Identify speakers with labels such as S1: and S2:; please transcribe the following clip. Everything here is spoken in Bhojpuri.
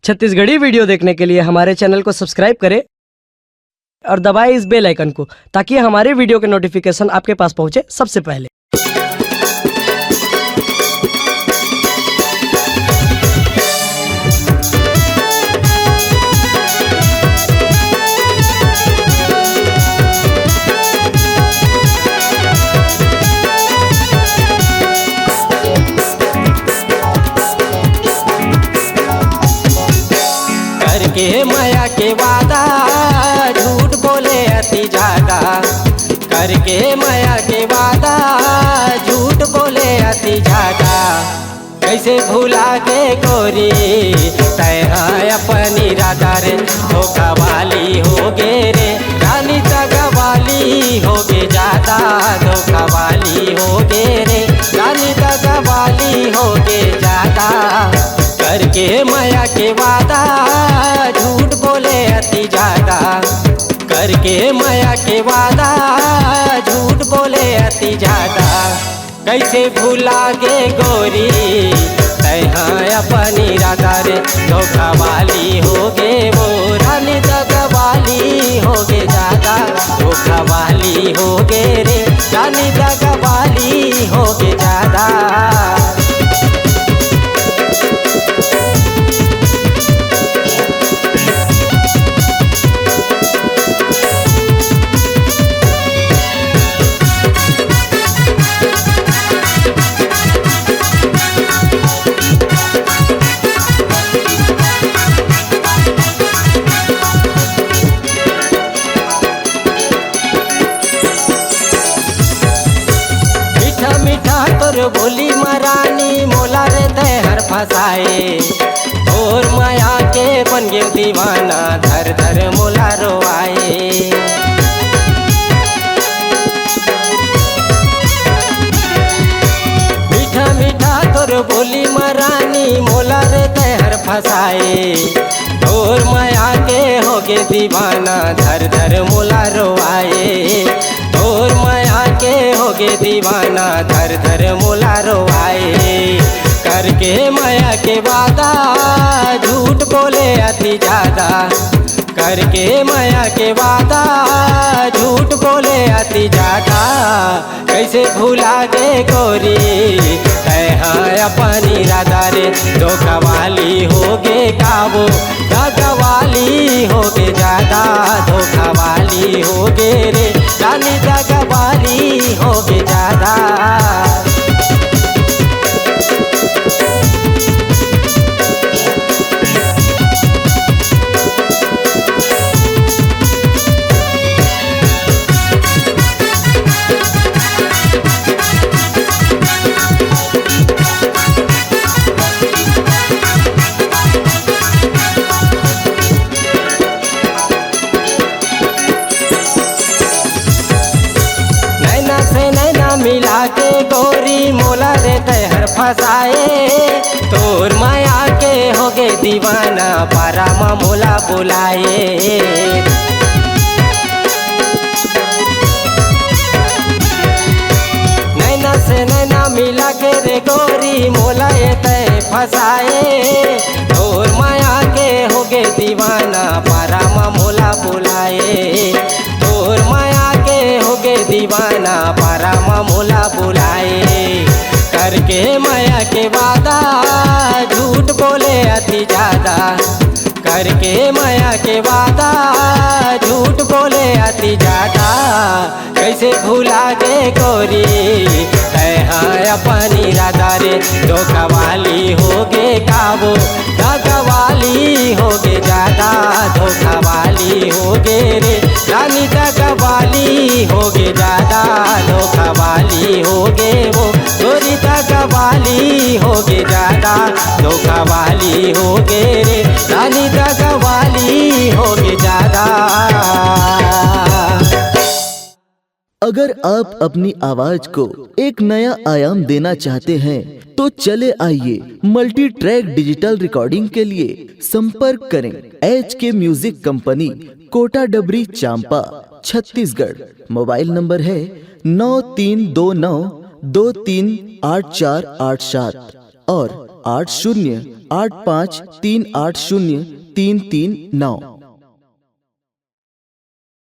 S1: छत्तीसगढ़ी वीडियो देखने के लिए हमारे चैनल को सब्सक्राइब करें और दबाएं इस बेल आइकन को ताकि हमारे वीडियो के नोटिफिकेशन आपके पास पहुंचे सबसे पहले।
S2: करके माया के वादा झूठ बोले अति ज्यादा, करके माया के वादा झूठ बोले अति ज्यादा। कैसे भूला के गोरी तैहा अपनी राधा रे, धोखा वाली हो गे रे रानी, दगा वाली हो गे ज्यादा, धोखा वाली हो गे रे रानी, दगा वाली हो गे ज्यादा। करके माया के वादा झूठ बोले अति ज्यादा, करके माया के वादा झूठ बोले अति ज्यादा। कैसे भूला गे गोरी तैहा अपनी राधा रे, धोखा वाली हो गे वो रानी, दगा वाली हो गे ज्यादा, धोखा वाली हो गे रे रानी, दगा वाली हो गे ज्यादा। बोली मरानी मोला रे तैहर फसाए, और माया के बन गे दीवाना, धर धर मोला रोआए। मीठा मीठा तोर बोली मरानी मोला रे तैहर फसाए, और माया के हो गे दीवाना, धर धर मोला रोआए। और माया के हो गे दीवाना, धर धर मोला रोआए। करके माया के वादा झूठ बोले अति ज्यादा, करके माया के वादा झूठ बोले अति ज्यादा। कैसे भूला गे गोरी तैहा अपनी राधा रे, धोखा वाली हो गे काबू, दगा वाली हो गे ज्यादा, धोखा वाली हो गे रे रानी, दगा वाली हो गे ज्यादा। मिला के गोरी मोला रे तैहर फसाए, तोर माया के हो गे दीवाना, पारामा मोला बुलाए। नैना से नैना मिला के रे गोरी मोला ये तय फसाए, तोर माया के हो गे दीवाना, पारामा मोला बुलाए। तोर माया के हो गे दीवाना, पारामा मोला बुलाए। करके माया के वादा झूठ बोले अति ज्यादा, करके माया के वादा झूठ बोले अति ज्यादा। कैसे भूला गे गोरी तैहा अपनी राधा रे, धोखा वाली हो गे काबू, दगा वाली हो गे ज्यादा, धोखा वाली हो गे रे रानी, दगा वाली हो गे ज्यादा, धोखा वाली हो गे वो गोरी, दगा वाली हो गे ज्यादा, धोखा वाली हो गे रे रानी, दगा वाली हो गे ज्यादा।
S3: अगर आप अपनी आवाज को एक नया आयाम देना चाहते हैं तो चले आइए मल्टी ट्रैक डिजिटल रिकॉर्डिंग के लिए संपर्क करें HK म्यूजिक कंपनी, कोटा डबरी, चांपा, छत्तीसगढ़। मोबाइल नंबर है 9329238487 और 80 85380339।